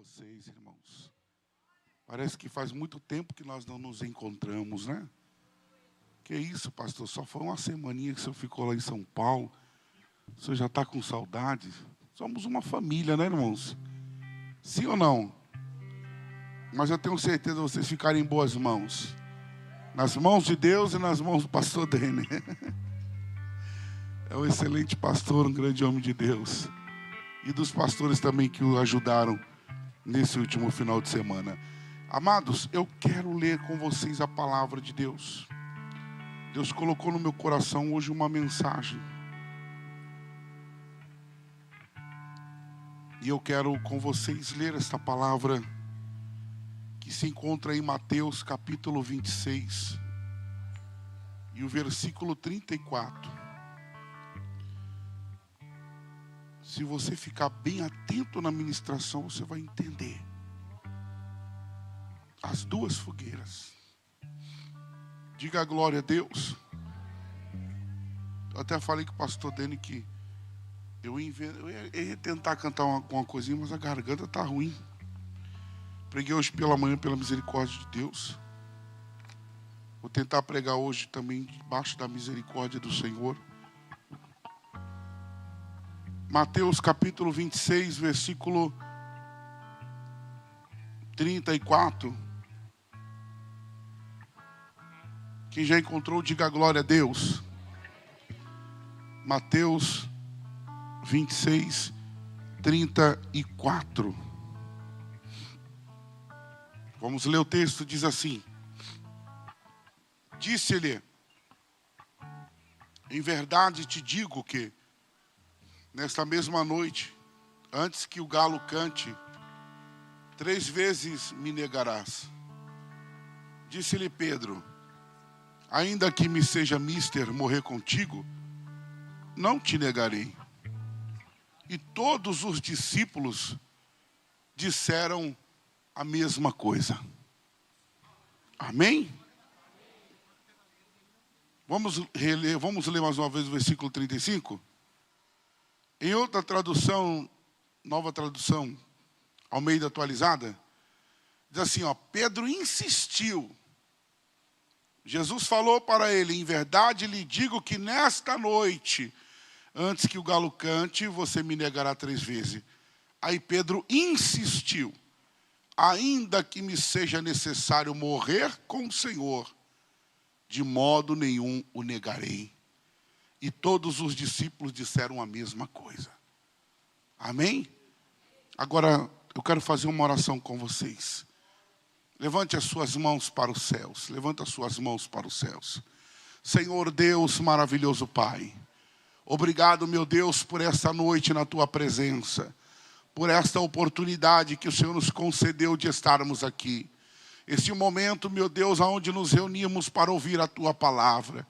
vocês, irmãos. Parece que faz muito tempo que nós não nos encontramos, né? Que isso, pastor? Só foi uma semaninha que o senhor ficou lá em São Paulo. O senhor já está com saudade? Somos uma família, né, irmãos? Sim ou não? Mas eu tenho certeza de vocês ficarem em boas mãos. Nas mãos de Deus e nas mãos do pastor Dene. É um excelente pastor, um grande homem de Deus. E dos pastores também que o ajudaram nesse último final de semana. Amados, eu quero ler com vocês a palavra de Deus. Deus colocou no meu coração hoje uma mensagem. E eu quero com vocês ler esta palavra que se encontra em Mateus capítulo 26 e o versículo 34. Se você ficar bem atento na ministração, você vai entender. As duas fogueiras. Diga a glória a Deus. Eu até falei com o pastor Dene que eu ia tentar cantar uma coisinha, mas a garganta está ruim. Preguei hoje pela manhã pela misericórdia de Deus. Vou tentar pregar hoje também debaixo da misericórdia do Senhor. Mateus capítulo 26, versículo 34. Quem já encontrou, diga glória a Deus. Mateus 26, 34. Vamos ler o texto, diz assim. Disse-lhe, em verdade te digo que nesta mesma noite, antes que o galo cante, 3 vezes me negarás. Disse-lhe Pedro, ainda que me seja mister morrer contigo, não te negarei. E todos os discípulos disseram a mesma coisa. Amém? Vamos ler mais uma vez o versículo 35? Em outra tradução, nova tradução, Almeida atualizada, diz assim, ó, Pedro insistiu. Jesus falou para ele, em verdade lhe digo que nesta noite, antes que o galo cante, você me negará 3 vezes. Aí Pedro insistiu, ainda que me seja necessário morrer com o Senhor, de modo nenhum o negarei. E todos os discípulos disseram a mesma coisa. Amém? Agora, eu quero fazer uma oração com vocês. Levante as suas mãos para os céus. Levante as suas mãos para os céus. Senhor Deus, maravilhoso Pai. Obrigado, meu Deus, por esta noite na Tua presença. Por esta oportunidade que o Senhor nos concedeu de estarmos aqui. Este momento, meu Deus, onde nos reunimos para ouvir a Tua palavra.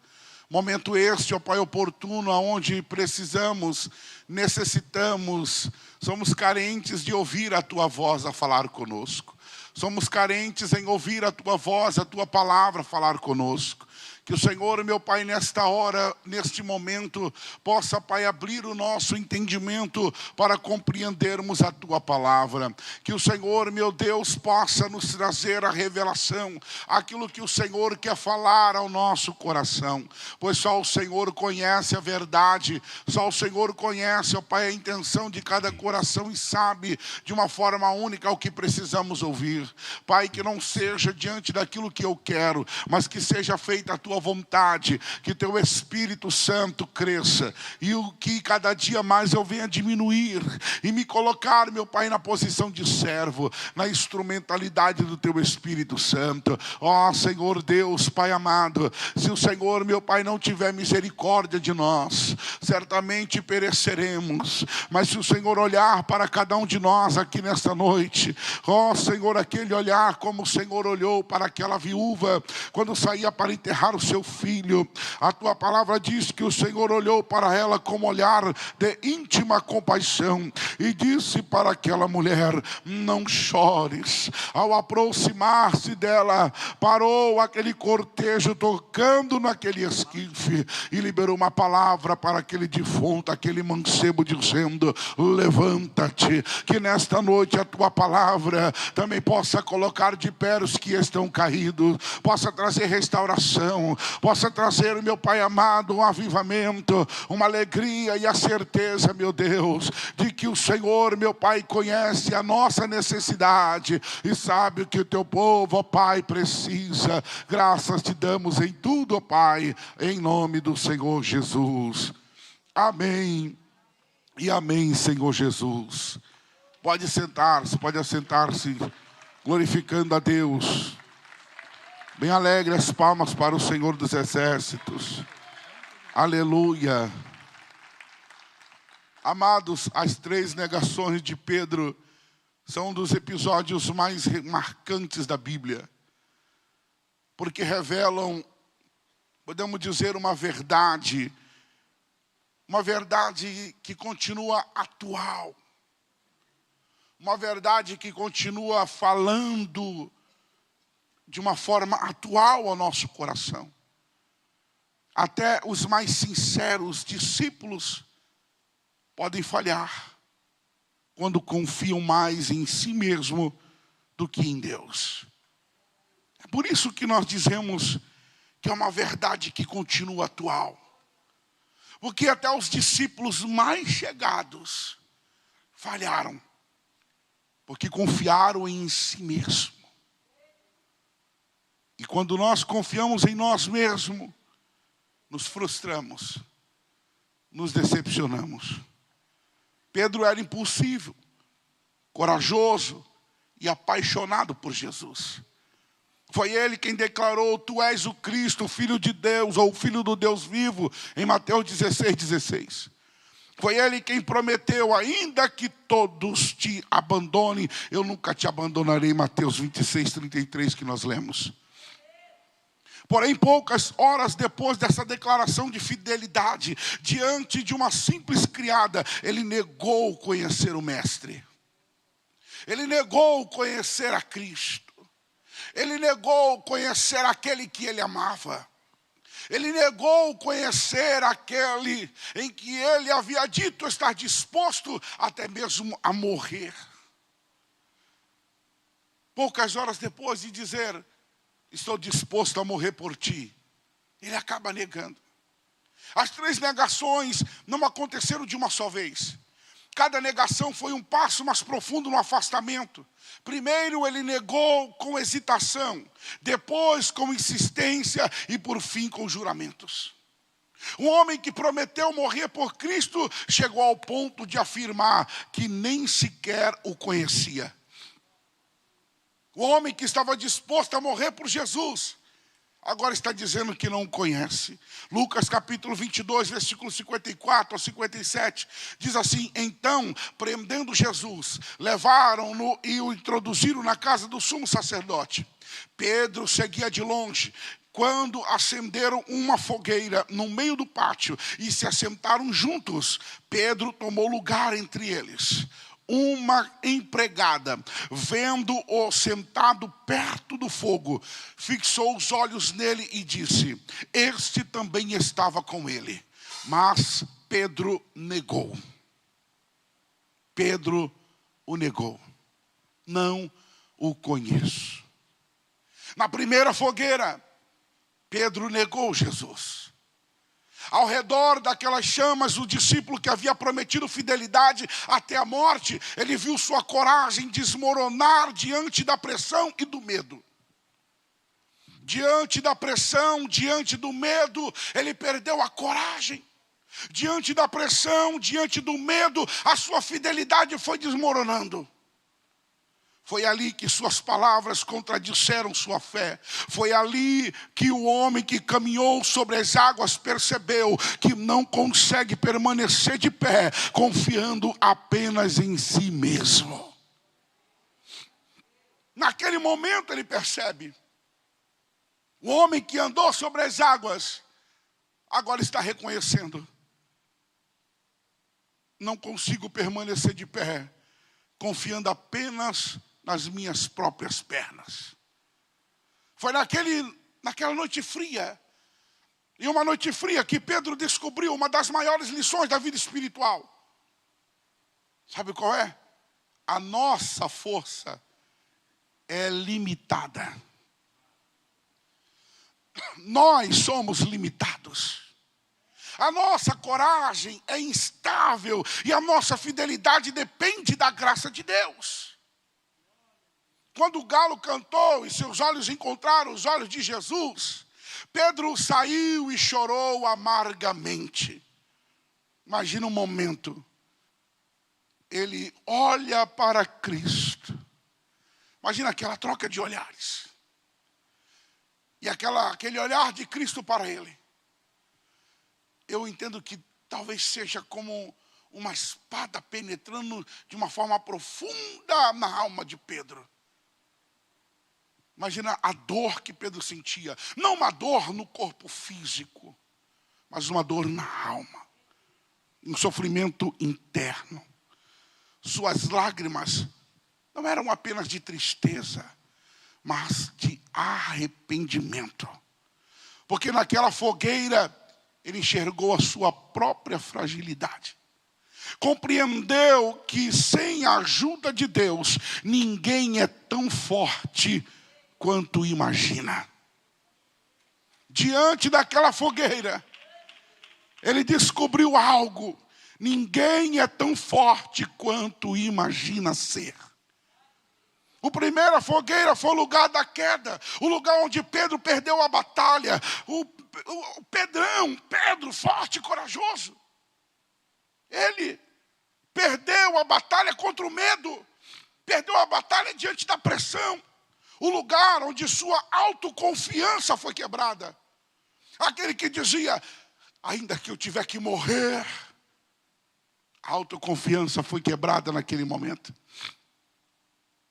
Momento este, ó Pai, oportuno, onde precisamos, necessitamos, somos carentes de ouvir a Tua voz a falar conosco. Somos carentes em ouvir a Tua voz, a Tua palavra falar conosco. Que o Senhor, meu Pai, nesta hora, neste momento, possa, Pai, abrir o nosso entendimento para compreendermos a Tua palavra. Que o Senhor, meu Deus, possa nos trazer a revelação, aquilo que o Senhor quer falar ao nosso coração. Pois só o Senhor conhece a verdade, só o Senhor conhece, ó Pai, a intenção de cada coração e sabe de uma forma única o que precisamos ouvir. Pai, que não seja diante daquilo que eu quero, mas que seja feita a Tua vontade, que Teu Espírito Santo cresça e o que cada dia mais eu venha diminuir e me colocar, meu Pai, na posição de servo, na instrumentalidade do Teu Espírito Santo. Ó Senhor Deus, Pai amado, se o Senhor, meu Pai, não tiver misericórdia de nós, certamente pereceremos, mas se o Senhor olhar para cada um de nós aqui nesta noite, ó Senhor, aquele olhar como o Senhor olhou para aquela viúva quando saía para enterrar o seu filho. A tua palavra diz que o Senhor olhou para ela com olhar de íntima compaixão e disse para aquela mulher: não chores. Ao aproximar-se dela, parou aquele cortejo tocando naquele esquife e liberou uma palavra para aquele defunto, aquele mancebo, dizendo: levanta-te. Que nesta noite a tua palavra também possa colocar de pé os que estão caídos, possa trazer restauração, possa trazer, meu Pai amado, um avivamento, uma alegria e a certeza, meu Deus, de que o Senhor, meu Pai, conhece a nossa necessidade e sabe o que o teu povo, ó Pai, precisa. Graças te damos em tudo, ó Pai, em nome do Senhor Jesus. Amém e amém, Senhor Jesus. Pode sentar-se, pode assentar-se, glorificando a Deus. Bem alegre as palmas para o Senhor dos Exércitos. Aleluia. Amados, as 3 negações de Pedro são um dos episódios mais marcantes da Bíblia, porque revelam, podemos dizer, uma verdade que continua atual, uma verdade que continua falando de uma forma atual ao nosso coração. Até os mais sinceros discípulos podem falhar quando confiam mais em si mesmo do que em Deus. É por isso que nós dizemos que é uma verdade que continua atual. Porque até os discípulos mais chegados falharam, porque confiaram em si mesmo. E quando nós confiamos em nós mesmos, nos frustramos, nos decepcionamos. Pedro era impulsivo, corajoso e apaixonado por Jesus. Foi ele quem declarou: tu és o Cristo, o Filho de Deus, ou o Filho do Deus vivo, em Mateus 16:16. Foi ele quem prometeu: ainda que todos te abandonem, eu nunca te abandonarei, em Mateus 26:33, que nós lemos. Porém, poucas horas depois dessa declaração de fidelidade, diante de uma simples criada, ele negou conhecer o Mestre. Ele negou conhecer a Cristo. Ele negou conhecer aquele que ele amava. Ele negou conhecer aquele em que ele havia dito estar disposto até mesmo a morrer. Poucas horas depois de dizer: estou disposto a morrer por ti, ele acaba negando. As 3 negações não aconteceram de uma só vez. Cada negação foi um passo mais profundo no afastamento. Primeiro ele negou com hesitação, depois com insistência e por fim com juramentos. Um homem que prometeu morrer por Cristo chegou ao ponto de afirmar que nem sequer o conhecia. O homem que estava disposto a morrer por Jesus, agora está dizendo que não o conhece. Lucas capítulo 22, versículos 54 a 57, diz assim: então, prendendo Jesus, levaram-no e o introduziram na casa do sumo sacerdote. Pedro seguia de longe. Quando acenderam uma fogueira no meio do pátio e se assentaram juntos, Pedro tomou lugar entre eles. Uma empregada, vendo-o sentado perto do fogo, fixou os olhos nele e disse: este também estava com ele. Mas Pedro negou. Pedro o negou. Não o conheço. Na primeira fogueira, Pedro negou Jesus. Ao redor daquelas chamas, o discípulo que havia prometido fidelidade até a morte, ele viu sua coragem desmoronar diante da pressão e do medo. Diante da pressão, diante do medo, ele perdeu a coragem. Diante da pressão, diante do medo, a sua fidelidade foi desmoronando. Foi ali que suas palavras contradisseram sua fé. Foi ali que o homem que caminhou sobre as águas percebeu que não consegue permanecer de pé, confiando apenas em si mesmo. Naquele momento ele percebe: O homem que andou sobre as águas, agora está reconhecendo: não consigo permanecer de pé, confiando apenas nas minhas próprias pernas. Foi naquela noite fria, e uma noite fria, que Pedro descobriu uma das maiores lições da vida espiritual. Sabe qual é? A nossa força é limitada. Nós somos limitados. A nossa coragem é instável e a nossa fidelidade depende da graça de Deus. Quando o galo cantou e seus olhos encontraram os olhos de Jesus, Pedro saiu e chorou amargamente. Imagina um momento. Ele olha para Cristo. Imagina aquela troca de olhares. E aquele olhar de Cristo para ele. Eu entendo que talvez seja como uma espada penetrando de uma forma profunda na alma de Pedro. Imagina a dor que Pedro sentia. Não uma dor no corpo físico, mas uma dor na alma. Um sofrimento interno. Suas lágrimas não eram apenas de tristeza, mas de arrependimento. Porque naquela fogueira, ele enxergou a sua própria fragilidade. Compreendeu que sem a ajuda de Deus, ninguém é tão forte quanto imagina. Diante daquela fogueira, ele descobriu algo. Ninguém é tão forte quanto imagina ser. A primeira fogueira foi o lugar da queda, o lugar onde Pedro perdeu a batalha. O Pedro, forte e corajoso. Ele perdeu a batalha contra o medo, perdeu a batalha diante da pressão. O lugar onde sua autoconfiança foi quebrada. Aquele que dizia: ainda que eu tiver que morrer. A autoconfiança foi quebrada naquele momento.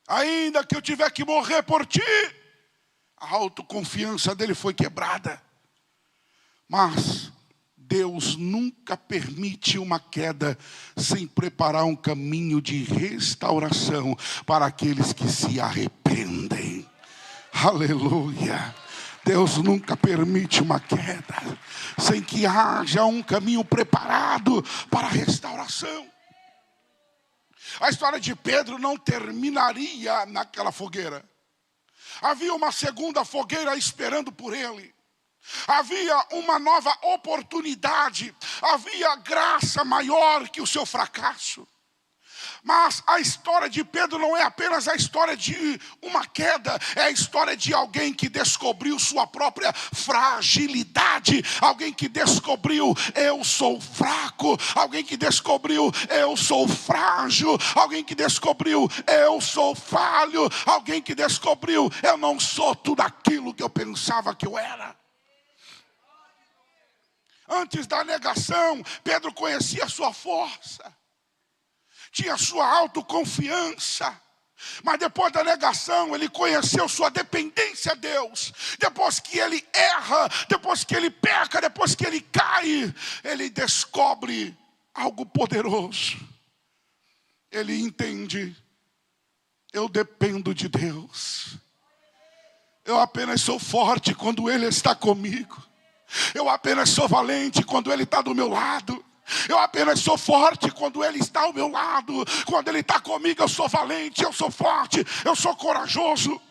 Ainda que eu tiver que morrer por ti. A autoconfiança dele foi quebrada. Mas Deus nunca permite uma queda sem preparar um caminho de restauração para aqueles que se arrependem. Aleluia. Deus nunca permite uma queda sem que haja um caminho preparado para a restauração. A história de Pedro não terminaria naquela fogueira. Havia uma segunda fogueira esperando por ele. Havia uma nova oportunidade. Havia graça maior que o seu fracasso. Mas a história de Pedro não é apenas a história de uma queda. É a história de alguém que descobriu sua própria fragilidade. Alguém que descobriu: eu sou fraco. Alguém que descobriu: eu sou frágil. Alguém que descobriu: eu sou falho. Alguém que descobriu: eu não sou tudo aquilo que eu pensava que eu era. Antes da negação, Pedro conhecia a sua força. Tinha sua autoconfiança. Mas depois da negação, ele conheceu sua dependência a Deus. Depois que ele erra, depois que ele peca, depois que ele cai, ele descobre algo poderoso. Ele entende: eu dependo de Deus. Eu apenas sou forte quando Ele está comigo. Eu apenas sou valente quando Ele está do meu lado. Eu apenas sou forte quando Ele está ao meu lado. Quando Ele está comigo, eu sou valente, eu sou forte, eu sou corajoso.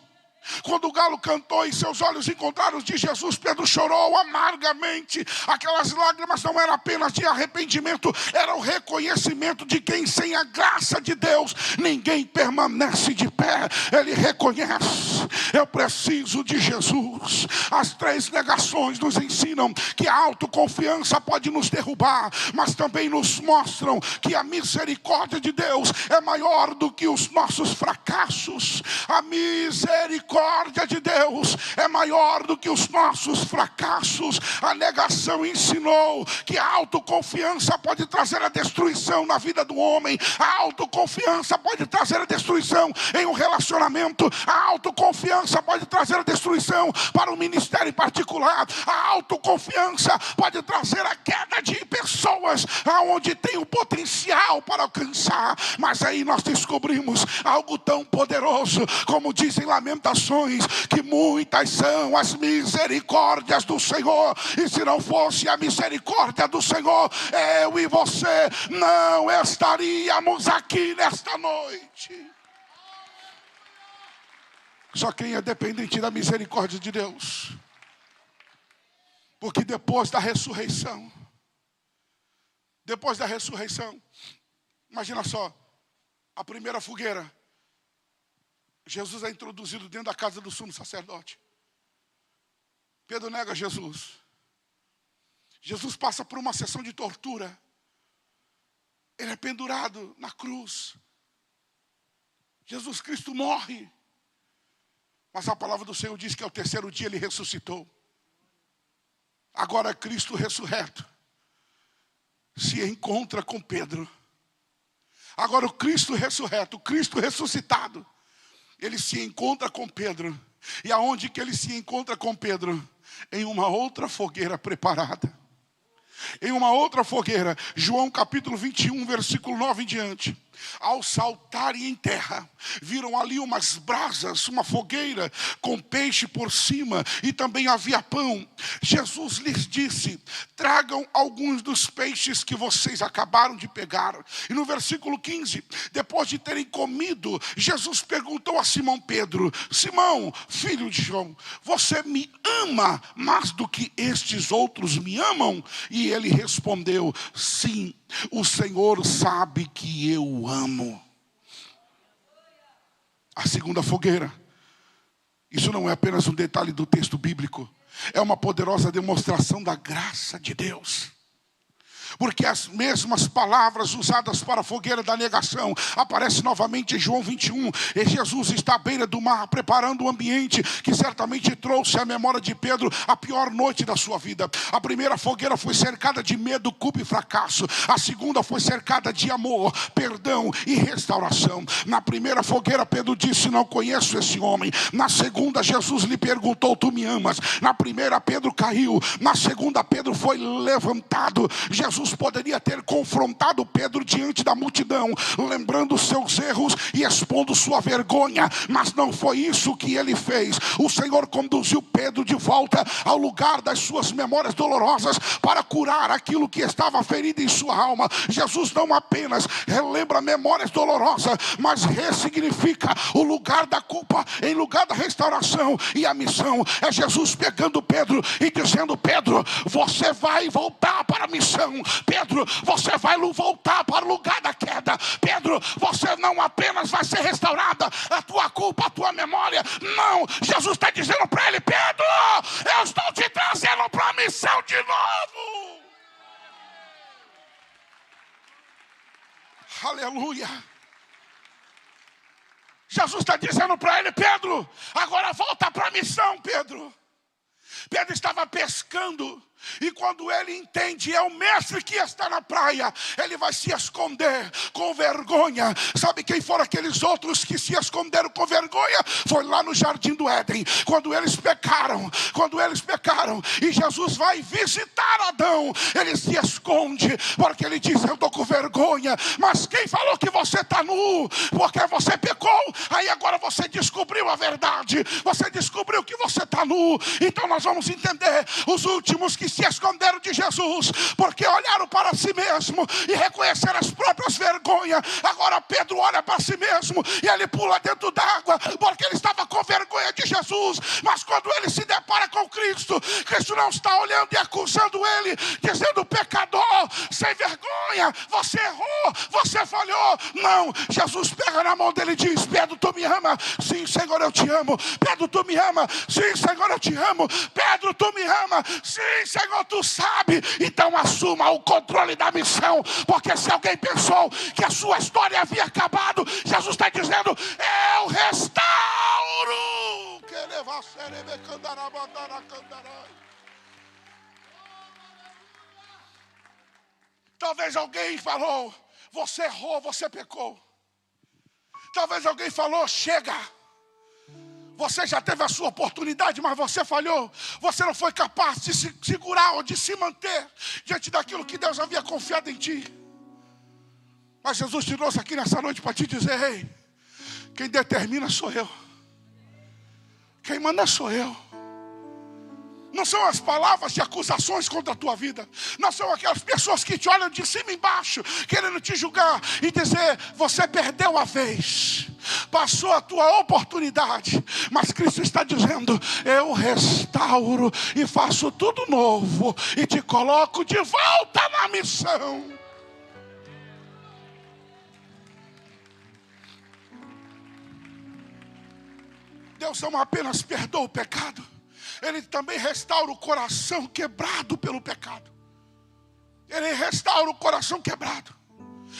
Quando o galo cantou e seus olhos encontraram os de Jesus, Pedro chorou amargamente. Aquelas lágrimas não eram apenas de arrependimento, era o reconhecimento de quem sem a graça de Deus ninguém permanece de pé. Ele reconhece: eu preciso de Jesus. As 3 negações nos ensinam que a autoconfiança pode nos derrubar, mas também nos mostram que a misericórdia de Deus é maior do que os nossos fracassos. A misericórdia de Deus é maior do que os nossos fracassos. A negação ensinou que a autoconfiança pode trazer a destruição na vida do homem. A autoconfiança pode trazer a destruição em um relacionamento. A autoconfiança autoconfiança pode trazer a destruição para um ministério em particular. A autoconfiança pode trazer a queda de pessoas aonde tem o potencial para alcançar. Mas aí nós descobrimos algo tão poderoso, como dizem Lamentações, que muitas são as misericórdias do Senhor, e se não fosse a misericórdia do Senhor, eu e você não estaríamos aqui nesta noite. Só quem é dependente da misericórdia de Deus. Porque depois da ressurreição, imagina só, a primeira fogueira, Jesus é introduzido dentro da casa do sumo sacerdote. Pedro nega Jesus. Jesus passa por uma sessão de tortura. Ele é pendurado na cruz. Jesus Cristo morre. Mas a palavra do Senhor diz que ao terceiro dia ele ressuscitou. Agora Cristo ressurreto se encontra com Pedro. Agora o Cristo ressurreto, o Cristo ressuscitado, ele se encontra com Pedro. E aonde que ele se encontra com Pedro? Em uma outra fogueira preparada. Em uma outra fogueira. João capítulo 21, versículo 9 em diante. Ao saltarem em terra, viram ali umas brasas, uma fogueira com peixe por cima, e também havia pão. Jesus lhes disse: tragam alguns dos peixes que vocês acabaram de pegar. E no versículo 15, depois de terem comido, Jesus perguntou a Simão Pedro: Simão, filho de João, você me ama mais do que estes outros me amam? E ele respondeu: sim, o Senhor sabe que eu amo. A segunda fogueira. Isso não é apenas um detalhe do texto bíblico. É uma poderosa demonstração da graça de Deus. Porque as mesmas palavras usadas para a fogueira da negação aparecem novamente em João 21. E Jesus está à beira do mar, preparando o ambiente que certamente trouxe à memória de Pedro a pior noite da sua vida. A primeira fogueira foi cercada de medo, culpa e fracasso. A segunda foi cercada de amor, perdão e restauração. Na primeira fogueira Pedro disse: não conheço esse homem. Na segunda Jesus lhe perguntou: tu me amas? Na primeira Pedro caiu. Na segunda Pedro foi levantado. Jesus poderia ter confrontado Pedro diante da multidão, lembrando seus erros e expondo sua vergonha, mas não foi isso que ele fez. O Senhor conduziu Pedro de volta ao lugar das suas memórias dolorosas para curar aquilo que estava ferido em sua alma. Jesus não apenas relembra memórias dolorosas, mas ressignifica o lugar da culpa em lugar da restauração. E a missão é Jesus pegando Pedro e dizendo: Pedro, você vai voltar para a missão. Pedro, você vai voltar para o lugar da queda. Pedro, você não apenas vai ser restaurada a tua culpa, a tua memória. Não, Jesus está dizendo para ele: Pedro, eu estou te trazendo para a missão de novo. Aleluia. Jesus está dizendo para ele: Pedro, agora volta para a missão, Pedro. Pedro estava pescando, e quando ele entende, é o mestre que está na praia, ele vai se esconder com vergonha. Sabe quem foram aqueles outros que se esconderam com vergonha? Foi lá no jardim do Éden, quando eles pecaram, e Jesus vai visitar Adão. Ele se esconde, porque ele diz: eu estou com vergonha. Mas quem falou que você está nu? Porque você pecou, aí agora você descobriu a verdade, você descobriu que você está nu. Então nós vamos entender os últimos que se esconderam de Jesus, porque olharam para si mesmo e reconheceram as próprias vergonhas. Agora Pedro olha para si mesmo e ele pula dentro d'água, porque ele estava com vergonha de Jesus. Mas quando ele se depara com Cristo, Cristo não está olhando e acusando ele, dizendo: pecador, sem vergonha, você errou, você falhou. Não, Jesus pega na mão dele e diz: Pedro, tu me ama? Sim, Senhor, eu te amo. Pedro, tu me ama? Sim, Senhor, eu te amo. Pedro, tu me ama? Sim, Senhor, tu sabe. Então assuma o controle da missão, porque se alguém pensou que a sua história havia acabado, Jesus está dizendo: eu restauro. Talvez alguém falou: você errou, você pecou. Talvez alguém falou: chega, Você já teve a sua oportunidade, mas você falhou. Você não foi capaz de se segurar ou de se manter diante daquilo que Deus havia confiado em ti. Mas Jesus te trouxe aqui nessa noite para te dizer: ei, quem determina sou eu. Quem manda sou eu. Não são as palavras de acusações contra a tua vida. Não são aquelas pessoas que te olham de cima e embaixo, querendo te julgar e dizer: você perdeu a vez, passou a tua oportunidade. Mas Cristo está dizendo: eu restauro e faço tudo novo e te coloco de volta na missão. Deus não apenas perdoa o pecado, Ele também restaura o coração quebrado pelo pecado. Ele restaura o coração quebrado.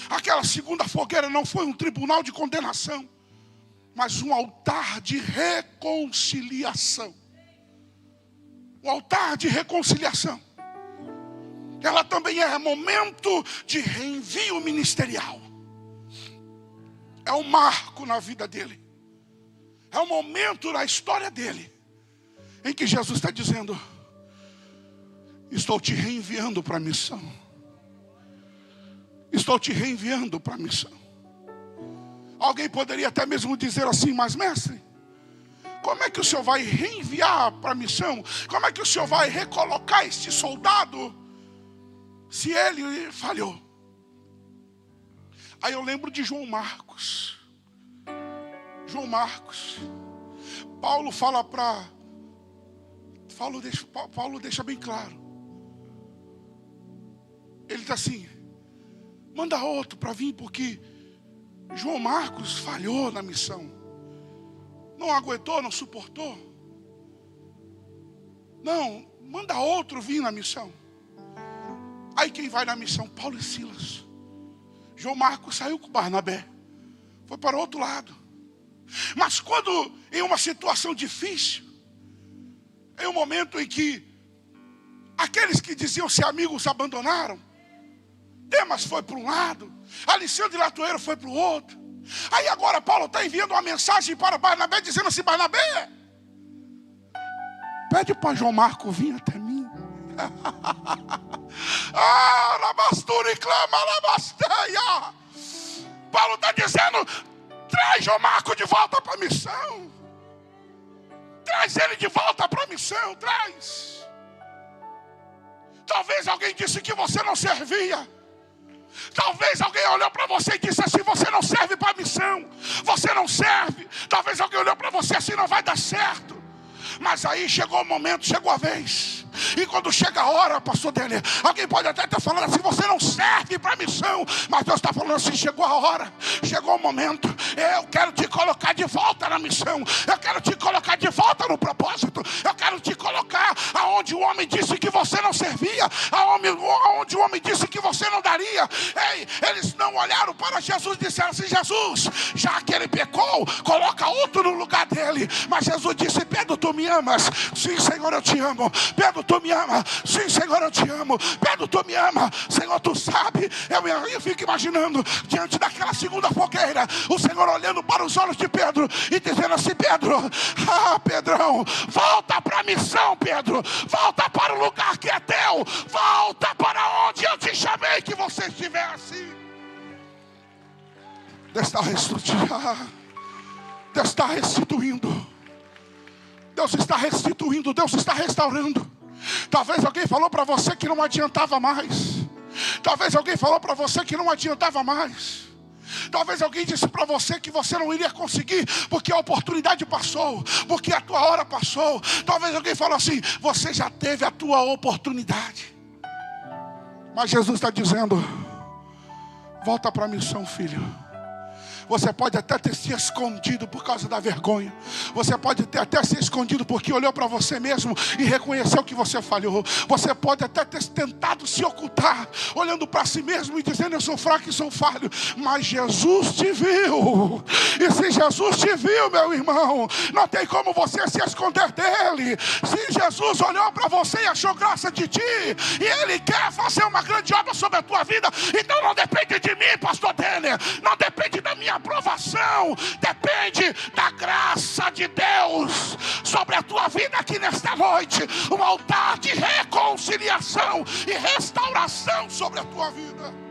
Aquela segunda fogueira não foi um tribunal de condenação, mas um altar de reconciliação. Um altar de reconciliação. Ela também é momento de reenvio ministerial. É um marco na vida dele. É um momento na história dele em que Jesus está dizendo: estou te reenviando para a missão. Estou te reenviando para a missão. Alguém poderia até mesmo dizer assim: mas mestre, como é que o senhor vai reenviar para a missão? Como é que o senhor vai recolocar este soldado se ele falhou? Aí eu lembro de João Marcos. João Marcos. Paulo fala para... Paulo deixa bem claro. Ele diz assim: manda outro para vir, porque João Marcos falhou na missão. Não aguentou, não suportou. Não, manda outro vir na missão. Aí quem vai na missão? Paulo e Silas. João Marcos saiu com Barnabé, foi para o outro lado. Mas quando em uma situação difícil, em um momento em que aqueles que diziam ser amigos abandonaram, Demas foi para um lado, Alexandre Latoeiro foi para o outro. Aí agora Paulo está enviando uma mensagem para Barnabé, dizendo assim: Barnabé, pede para João Marcos vir até mim. Labastura e clama, labasteia. Paulo está dizendo: traz João Marcos de volta para a missão. Traz ele de volta para a missão, traz. Talvez alguém disse que você não servia. Talvez alguém olhou para você e disse assim: você não serve para a missão. Você não serve. Talvez alguém olhou para você assim: não vai dar certo. Mas aí chegou o momento, chegou a vez. E quando chega a hora, pastor Dele, alguém pode até estar falando assim: você não serve para a missão. Mas Deus está falando assim: chegou a hora, chegou o momento. Eu quero te colocar de volta na missão. Eu quero te colocar de volta no propósito. Eu quero te colocar aonde o homem disse que você não servia, aonde o homem disse que você não daria. Ei, eles não olharam para Jesus e disseram assim: Jesus, já que ele pecou, coloca outro no lugar dele. Mas Jesus disse: Pedro, tu me amas? Sim, Senhor, eu te amo. Pedro, tu me ama? Sim, Senhor, eu te amo. Pedro, tu me ama? Senhor, tu sabe. Eu fico imaginando, diante daquela segunda fogueira, o Senhor olhando para os olhos de Pedro e dizendo assim: Pedro, Pedrão, volta para a missão, Pedro. Volta para o lugar que é teu. Volta para onde eu te chamei que você estivesse. Deus está restituindo. Deus está restituindo. Deus está restituindo. Deus está restaurando. Talvez alguém falou para você que não adiantava mais. Talvez alguém falou para você que não adiantava mais. Talvez alguém disse para você que você não iria conseguir, porque a oportunidade passou, porque a tua hora passou. Talvez alguém falou assim: você já teve a tua oportunidade. Mas Jesus está dizendo: volta para a missão, filho. Você pode até ter se escondido por causa da vergonha. Você pode ter até se escondido porque olhou para você mesmo e reconheceu que você falhou. Você pode até ter tentado se ocultar, olhando para si mesmo e dizendo: eu sou fraco e sou falho. Mas Jesus te viu. E se Jesus te viu, meu irmão, não tem como você se esconder dele. Se Jesus olhou para você e achou graça de ti, e ele quer fazer uma grande obra sobre a tua vida, então não depende de mim, pastor Denner. Não depende da minha aprovação, depende da graça de Deus sobre a tua vida aqui nesta noite. Um altar de reconciliação e restauração sobre a tua vida.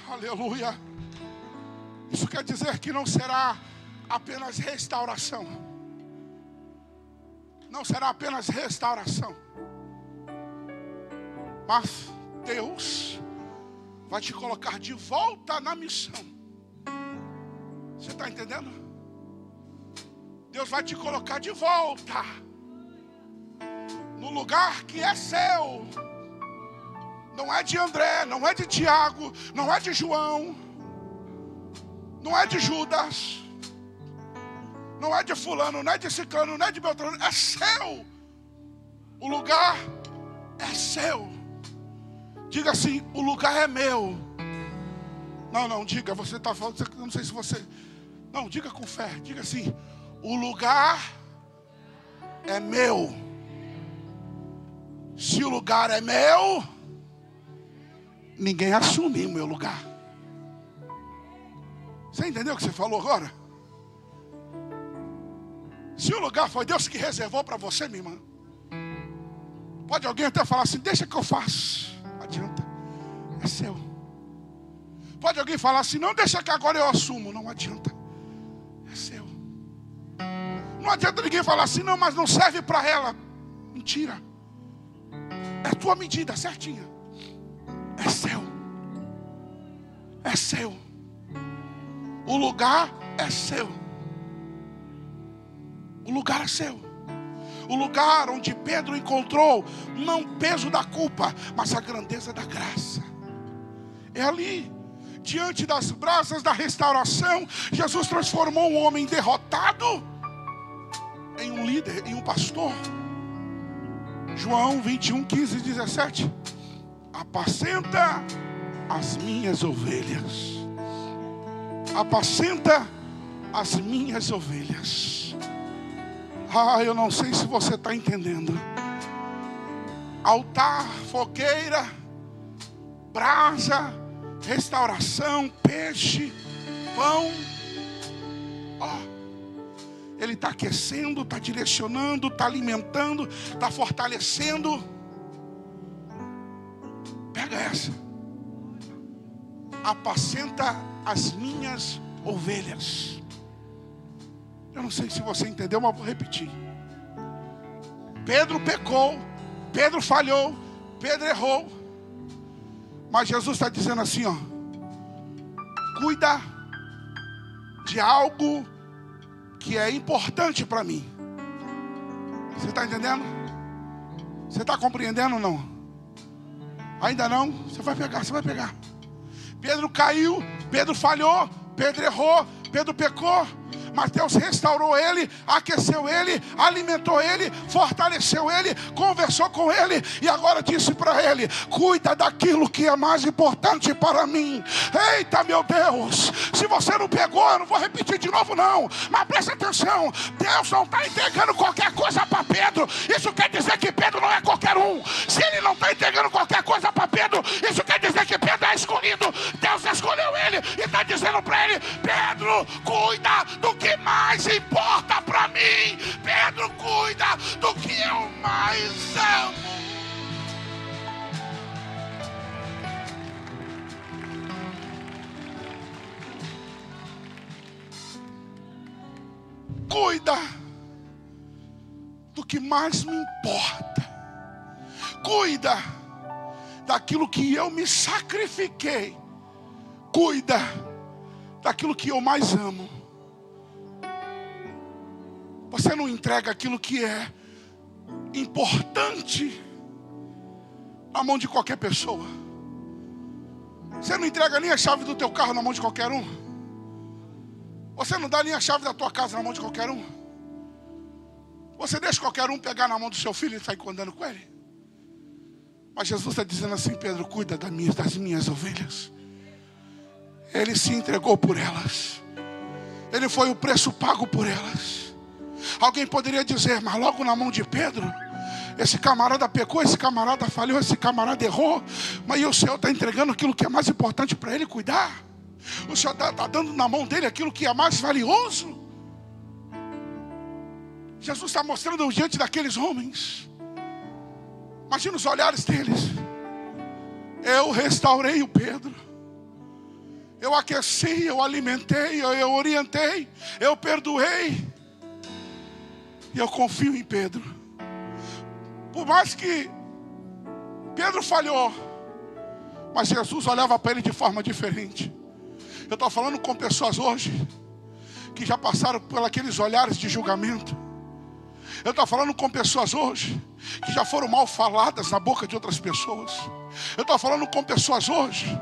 Aleluia. Isso quer dizer que não será apenas restauração. Não será apenas restauração. Mas Deus vai te colocar de volta na missão. Você está entendendo? Deus vai te colocar de volta no lugar que é seu. Não é de André, não é de Tiago, não é de João, não é de Judas, não é de fulano, não é de ciclano, não é de Beltrano, é seu. O lugar é seu. Diga assim, o lugar é meu. Não, diga, você está falando, não sei se você... Não, diga com fé, diga assim, o lugar é meu. Se o lugar é meu, ninguém assume o meu lugar. Você entendeu o que você falou agora? Se o lugar foi Deus que reservou para você, minha irmã, pode alguém até falar assim, deixa que eu faço. Não adianta, é seu. Pode alguém falar assim, não, deixa que agora eu assumo. Não adianta, é seu. Não adianta ninguém falar assim, não, mas não serve para ela. Mentira. É a tua medida certinha. É seu. É seu. O lugar é seu. O lugar é seu. O lugar onde Pedro encontrou não o peso da culpa, mas a grandeza da graça. É ali, diante das brasas da restauração, Jesus transformou um homem derrotado em um líder, em um pastor. João 21, 15 e 17. Apacenta as minhas ovelhas. Apacenta as minhas ovelhas. Eu não sei se você está entendendo. Altar, fogueira, brasa, restauração, peixe, pão. Ele está aquecendo, está direcionando, está alimentando, está fortalecendo. Pega essa. Apacenta as minhas ovelhas. Eu não sei se você entendeu, mas vou repetir. Pedro pecou, Pedro falhou, Pedro errou. Mas Jesus está dizendo assim, cuida de algo que é importante para mim. Você está entendendo? Você está compreendendo ou não? Ainda não? Você vai pegar. Pedro caiu, Pedro falhou, Pedro errou, Pedro pecou. Mas Deus restaurou ele, aqueceu ele, alimentou ele, fortaleceu ele, conversou com ele e agora disse para ele, cuida daquilo que é mais importante para mim. Eita, meu Deus, se você não pegou, eu não vou repetir de novo não, mas presta atenção, Deus não está entregando qualquer coisa para Pedro. Isso quer dizer que Pedro não é qualquer um. Se ele não está entregando qualquer coisa para Pedro, isso quer dizer que Pedro é escolhido. Deus escolheu ele e está dizendo para ele, Pedro, cuida do que mais importa para mim. Pedro, cuida do que eu mais amo. Cuida do que mais me importa. Cuida daquilo que eu me sacrifiquei. Cuida daquilo que eu mais amo. Você não entrega aquilo que é importante na mão de qualquer pessoa. Você não entrega nem a chave do teu carro na mão de qualquer um. Você não dá nem a chave da tua casa na mão de qualquer um. Você deixa qualquer um pegar na mão do seu filho e sair andando com ele. Mas Jesus está dizendo assim, Pedro, cuida das minhas ovelhas. Ele se entregou por elas. Ele foi o preço pago por elas. Alguém poderia dizer, mas logo na mão de Pedro, Esse camarada pecou, esse camarada falhou, esse camarada errou, mas o Senhor está entregando aquilo que é mais importante para ele cuidar. O Senhor está dando na mão dele aquilo que é mais valioso. Jesus está mostrando diante daqueles homens. Imagina os olhares deles. Eu restaurei o Pedro. Eu aqueci, eu alimentei, eu orientei, eu perdoei. E eu confio em Pedro. Por mais que Pedro falhou, mas Jesus olhava para ele de forma diferente. Eu estou falando com pessoas hoje que já passaram por aqueles olhares de julgamento. Eu estou falando com pessoas hoje que já foram mal faladas na boca de outras pessoas. Eu estou falando com pessoas hoje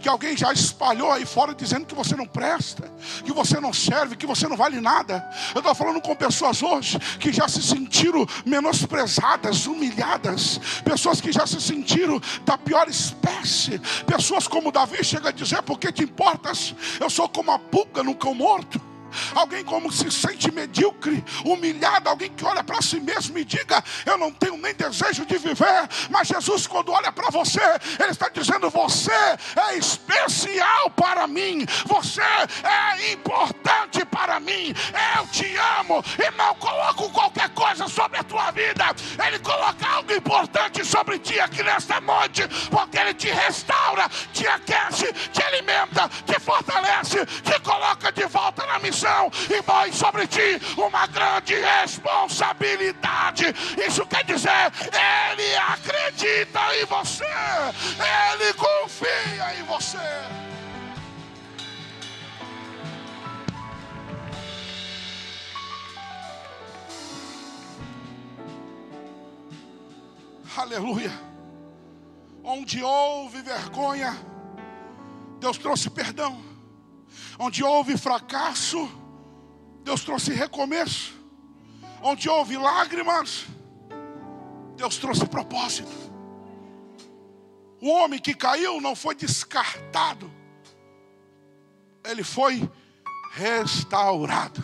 que alguém já espalhou aí fora dizendo que você não presta, que você não serve, que você não vale nada. Eu estou falando com pessoas hoje que já se sentiram menosprezadas, humilhadas. Pessoas que já se sentiram da pior espécie. Pessoas como Davi chega a dizer: por que te importas? Eu sou como a pulga no cão morto. Alguém como se sente medíocre, humilhado. Alguém que olha para si mesmo e diga: eu não tenho nem desejo de viver. Mas Jesus, quando olha para você, Ele está dizendo: você é especial para mim. Você é importante para mim. Eu te amo e não coloco qualquer coisa sobre a tua vida. Ele coloca algo importante sobre ti aqui nesta noite, porque Ele te restaura, te aquece, te alimenta, te fortalece, te coloca de volta na missão. E põe sobre ti uma grande responsabilidade. Isso quer dizer, Ele acredita em você, Ele confia em você. Aleluia. Onde houve vergonha, Deus trouxe perdão. Onde houve fracasso, Deus trouxe recomeço. Onde houve lágrimas, Deus trouxe propósito. O homem que caiu não foi descartado, ele foi restaurado.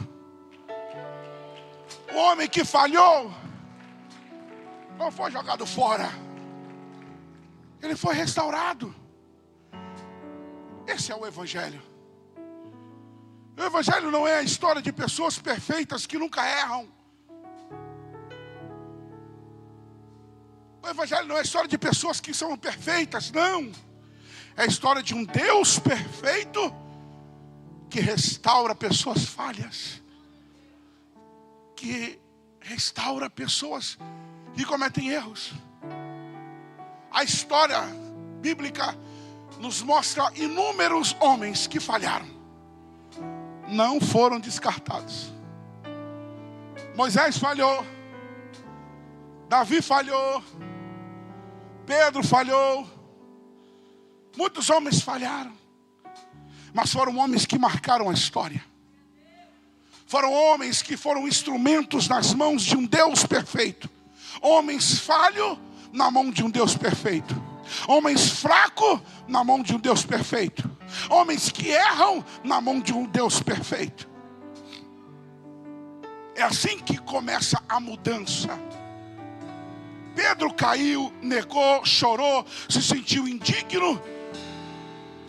O homem que falhou não foi jogado fora, ele foi restaurado. Esse é o Evangelho. O Evangelho não é a história de pessoas perfeitas que nunca erram. O Evangelho não é a história de pessoas que são perfeitas, não. É a história de um Deus perfeito que restaura pessoas falhas, que restaura pessoas que cometem erros. A história bíblica nos mostra inúmeros homens que falharam, não foram descartados. Moisés falhou, Davi falhou, Pedro falhou, muitos homens falharam, mas foram homens que marcaram a história. Foram homens que foram instrumentos nas mãos de um Deus perfeito. Homens falhos na mão de um Deus perfeito. Homens fracos na mão de um Deus perfeito. Homens que erram na mão de um Deus perfeito. É assim que começa a mudança. Pedro caiu, negou, chorou, se sentiu indigno,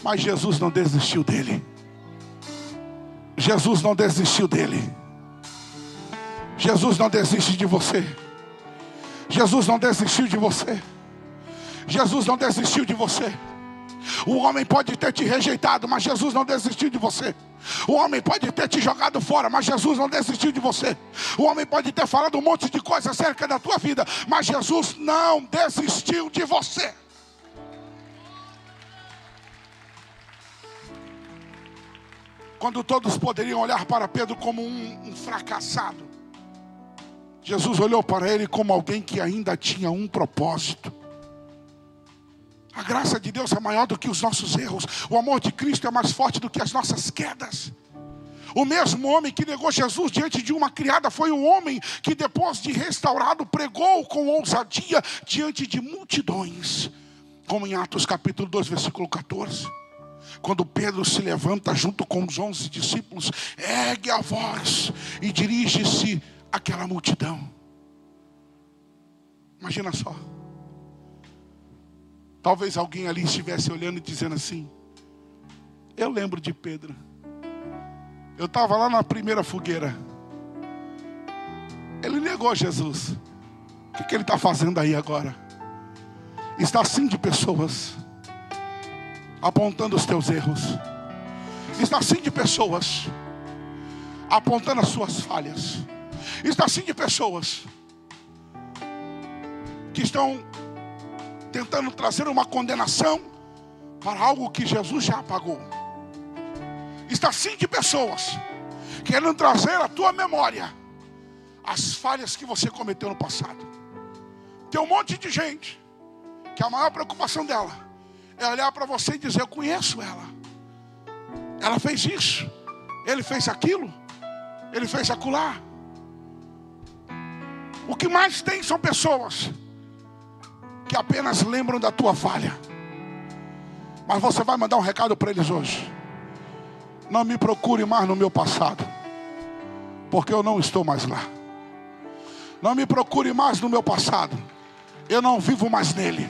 mas Jesus não desistiu dele. Jesus não desistiu dele. Jesus não desiste de você. Jesus não desistiu de você. Jesus não desistiu de você. O homem pode ter te rejeitado, mas Jesus não desistiu de você. O homem pode ter te jogado fora, mas Jesus não desistiu de você. O homem pode ter falado um monte de coisa acerca da tua vida, mas Jesus não desistiu de você. Quando todos poderiam olhar para Pedro como um fracassado, Jesus olhou para ele como alguém que ainda tinha um propósito. A graça de Deus é maior do que os nossos erros. O amor de Cristo é mais forte do que as nossas quedas. O mesmo homem que negou Jesus diante de uma criada foi o homem que, depois de restaurado, pregou com ousadia diante de multidões. Como em Atos capítulo 2, versículo 14. Quando Pedro se levanta junto com os 11 discípulos, ergue a voz e dirige-se àquela multidão. Imagina só. Talvez alguém ali estivesse olhando e dizendo assim: eu lembro de Pedro. Eu estava lá na primeira fogueira. Ele negou Jesus. O que ele está fazendo aí agora? Está assim de pessoas apontando os teus erros. Está assim de pessoas apontando as suas falhas. Está assim de pessoas que estão tentando trazer uma condenação para algo que Jesus já apagou. Está assim de pessoas querendo trazer à tua memória as falhas que você cometeu no passado. Tem um monte de gente que a maior preocupação dela é olhar para você e dizer: eu conheço ela. Ela fez isso, ele fez aquilo, ele fez acolá. O que mais tem são pessoas que apenas lembram da tua falha. Mas você vai mandar um recado para eles hoje: não me procure mais no meu passado, porque eu não estou mais lá. Não me procure mais no meu passado, eu não vivo mais nele.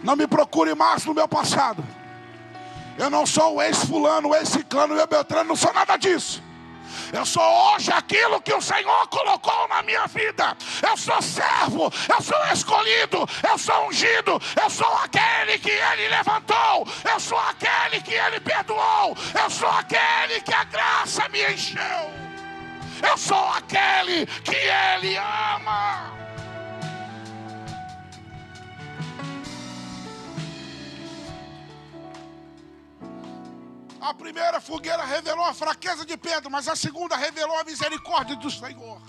Não me procure mais no meu passado. Eu não sou o ex-fulano, o ex-ciclano, o ex-beltrano, não sou nada disso. Eu sou hoje aquilo que o Senhor colocou na minha vida. Eu sou servo, eu sou escolhido, eu sou ungido, eu sou aquele que Ele levantou, eu sou aquele que Ele perdoou, eu sou aquele que a graça me encheu, eu sou aquele que Ele ama. A primeira fogueira revelou a fraqueza de Pedro, mas a segunda revelou a misericórdia do Senhor.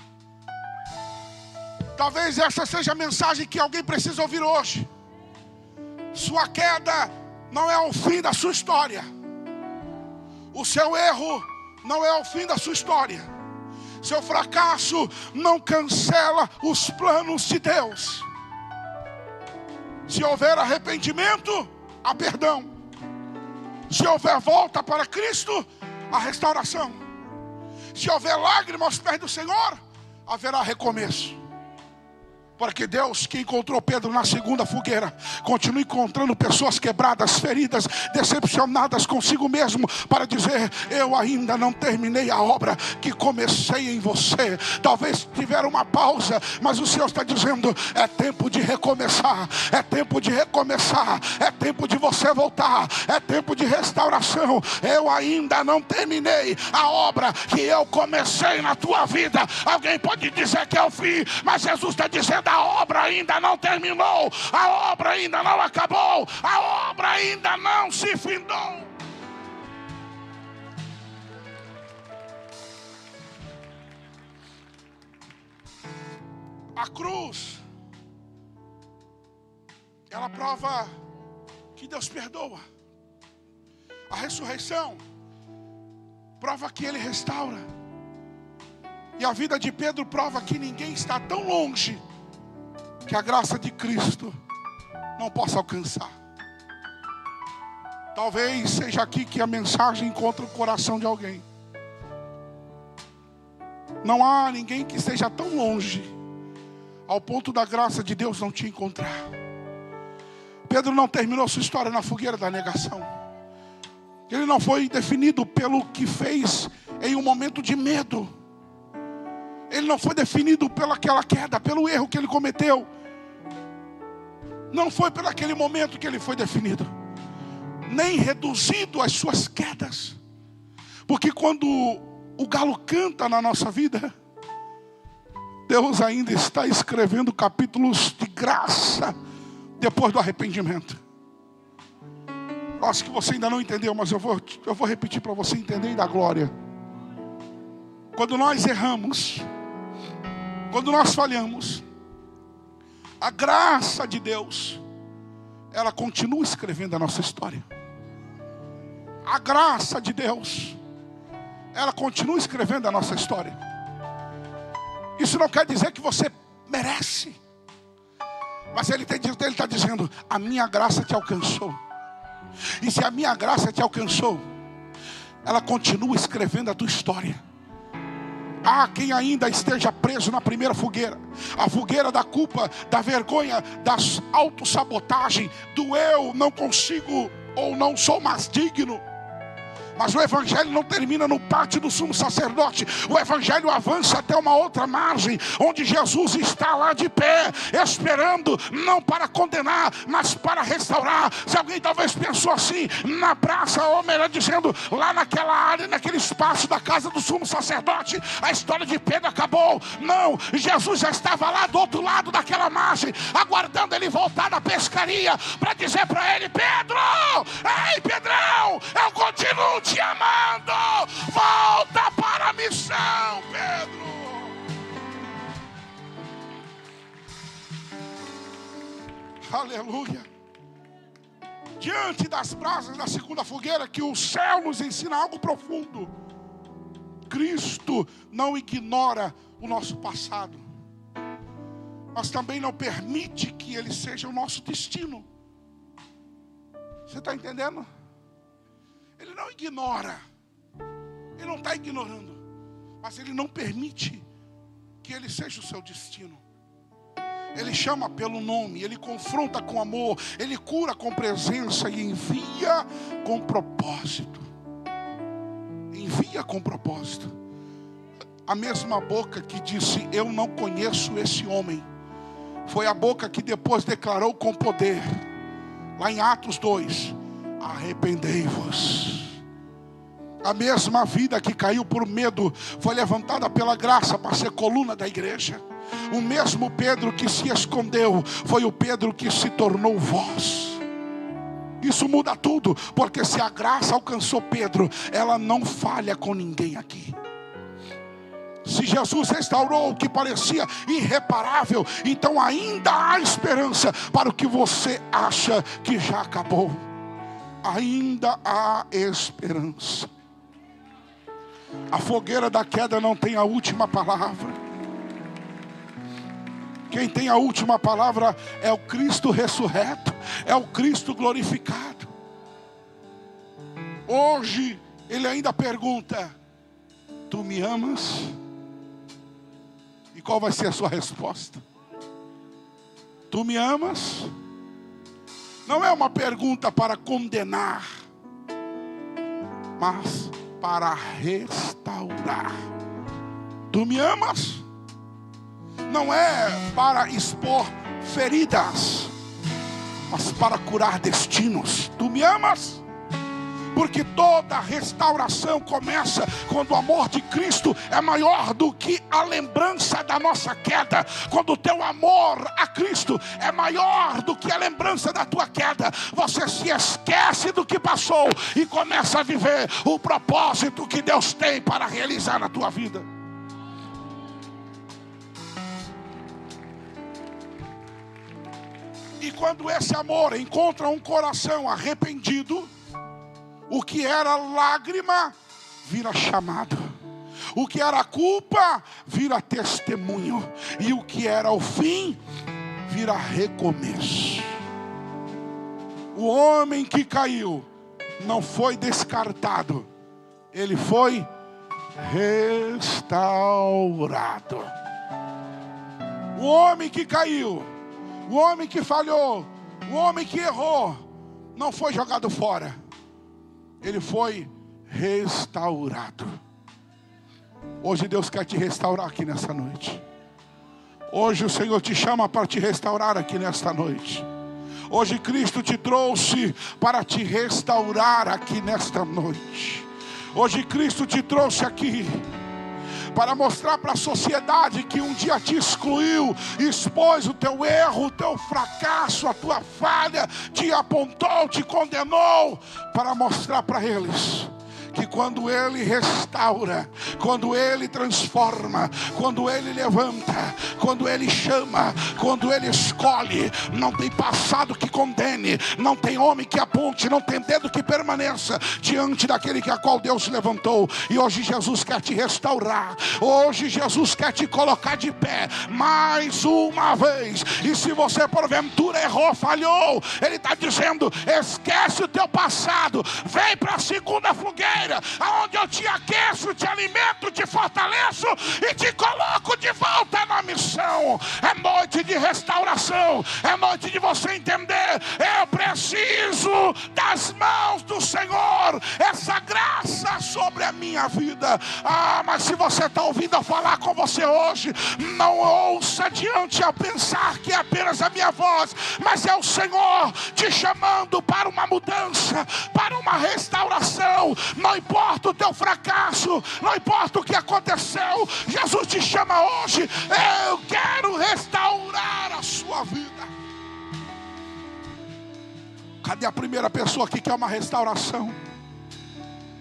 Talvez essa seja a mensagem que alguém precisa ouvir hoje. Sua queda não é o fim da sua história. O seu erro não é o fim da sua história. Seu fracasso não cancela os planos de Deus. Se houver arrependimento, há perdão. Se houver volta para Cristo, há restauração. Se houver lágrima aos pés do Senhor, haverá recomeço. Para que Deus, que encontrou Pedro na segunda fogueira, continue encontrando pessoas quebradas, feridas, decepcionadas consigo mesmo, para dizer: eu ainda não terminei a obra que comecei em você. Talvez tiver uma pausa, mas o Senhor está dizendo: é tempo de recomeçar, é tempo de recomeçar, é tempo de você voltar, é tempo de restauração. Eu ainda não terminei a obra que eu comecei na tua vida. Alguém pode dizer que é o fim, mas Jesus está dizendo: a obra ainda não terminou, a obra ainda não acabou, a obra ainda não se findou. A cruz, ela prova que Deus perdoa. A ressurreição prova que Ele restaura. E a vida de Pedro prova que ninguém está tão longe que a graça de Cristo não possa alcançar. Talvez seja aqui que a mensagem encontra o coração de alguém. Não há ninguém que esteja tão longe ao ponto da graça de Deus não te encontrar. Pedro não terminou sua história na fogueira da negação. Ele não foi definido pelo que fez em um momento de medo. Ele não foi definido pelaquela queda, pelo erro que ele cometeu. Não foi por aquele momento que ele foi definido. Nem reduzido às suas quedas. Porque quando o galo canta na nossa vida, Deus ainda está escrevendo capítulos de graça depois do arrependimento. Eu acho que você ainda não entendeu, mas eu vou repetir para você entender e dar glória. Quando nós erramos, quando nós falhamos, a graça de Deus, ela continua escrevendo a nossa história. A graça de Deus, ela continua escrevendo a nossa história. Isso não quer dizer que você merece, mas Ele está dizendo: a minha graça te alcançou. E se a minha graça te alcançou, ela continua escrevendo a tua história. Há quem ainda esteja preso na primeira fogueira. A fogueira da culpa, da vergonha, da autossabotagem, do eu não consigo ou não sou mais digno. Mas o evangelho não termina no pátio do sumo sacerdote. O evangelho avança até uma outra margem, onde Jesus está lá de pé, esperando, não para condenar, mas para restaurar. Se alguém talvez pensou assim, na praça, ou melhor dizendo, lá naquela área, naquele espaço da casa do sumo sacerdote, a história de Pedro acabou. Não, Jesus já estava lá do outro lado daquela margem, aguardando ele voltar da pescaria, para dizer para ele: Pedro, ei Pedrão, eu continuo te amando, volta para a missão, Pedro. Aleluia. Diante das brasas da segunda fogueira, que o céu nos ensina algo profundo. Cristo não ignora o nosso passado, mas também não permite que ele seja o nosso destino. Você está entendendo? Ele não ignora, ele não está ignorando, mas ele não permite que ele seja o seu destino. Ele chama pelo nome, ele confronta com amor, ele cura com presença e envia com propósito. Envia com propósito. A mesma boca que disse: eu não conheço esse homem, foi a boca que depois declarou com poder, lá em Atos 2, arrependei-vos. A mesma vida que caiu por medo foi levantada pela graça para ser coluna da igreja. O mesmo Pedro que se escondeu foi o Pedro que se tornou voz. Isso muda tudo, porque se a graça alcançou Pedro, ela não falha com ninguém aqui. Se Jesus restaurou o que parecia irreparável, então ainda há esperança para o que você acha que já acabou. Ainda há esperança. A fogueira da queda não tem a última palavra. Quem tem a última palavra é o Cristo ressurreto, é o Cristo glorificado. Hoje ele ainda pergunta: tu me amas? E qual vai ser a sua resposta? Tu me amas? Não é uma pergunta para condenar, mas para restaurar. Tu me amas? Não é para expor feridas, mas para curar destinos. Tu me amas? Porque toda restauração começa quando o amor de Cristo é maior do que a lembrança da nossa queda. Quando o teu amor a Cristo é maior do que a lembrança da tua queda, você se esquece do que passou e começa a viver o propósito que Deus tem para realizar na tua vida. E quando esse amor encontra um coração arrependido, o que era lágrima vira chamado. O que era culpa vira testemunho. E o que era o fim vira recomeço. O homem que caiu não foi descartado, ele foi restaurado. O homem que caiu, o homem que falhou, o homem que errou, não foi jogado fora, ele foi restaurado. Hoje Deus quer te restaurar aqui nessa noite. Hoje o Senhor te chama para te restaurar aqui nesta noite. Hoje Cristo te trouxe para te restaurar aqui nesta noite. Hoje Cristo te trouxe aqui para mostrar para a sociedade que um dia te excluiu, expôs o teu erro, o teu fracasso, a tua falha, te apontou, te condenou, para mostrar para eles que quando Ele restaura, quando Ele transforma, quando Ele levanta, quando Ele chama, quando Ele escolhe, não tem passado que condene, não tem homem que aponte, não tem dedo que permaneça diante daquele que a qual Deus levantou. E hoje Jesus quer te restaurar, hoje Jesus quer te colocar de pé mais uma vez. E se você porventura errou, falhou, Ele está dizendo: esquece o teu passado, vem para a segunda fogueira. fogueira, aonde eu te aqueço, te alimento, te fortaleço e te coloco de volta na missão. É noite de restauração, é noite de você entender: eu preciso das mãos do Senhor, essa graça sobre a minha vida. Mas se você está ouvindo eu falar com você hoje, não ouça adiante a pensar que é apenas a minha voz, mas é o Senhor te chamando para uma mudança, para uma restauração. Não importa o teu fracasso, não importa o que aconteceu, Jesus te chama hoje: eu quero restaurar a sua vida. Cadê a primeira pessoa que quer uma restauração?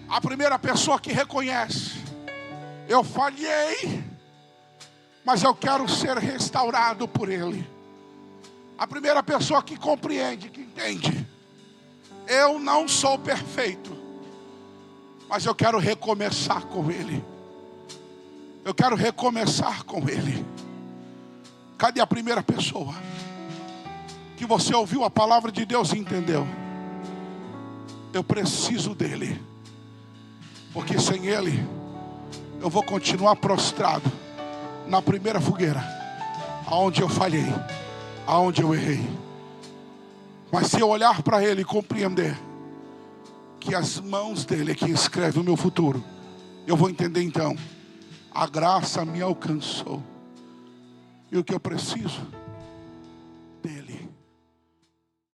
A primeira pessoa que reconhece: eu falhei, mas eu quero ser restaurado por Ele. A primeira pessoa que compreende, que entende: eu não sou perfeito, mas eu quero recomeçar com Ele. Eu quero recomeçar com Ele. Cadê a primeira pessoa que você ouviu a palavra de Deus e entendeu: eu preciso dEle, porque sem Ele eu vou continuar prostrado na primeira fogueira, aonde eu falhei, aonde eu errei. Mas se eu olhar para Ele e compreender que as mãos dEle é quem escreve o meu futuro, eu vou entender então: a graça me alcançou, e o que eu preciso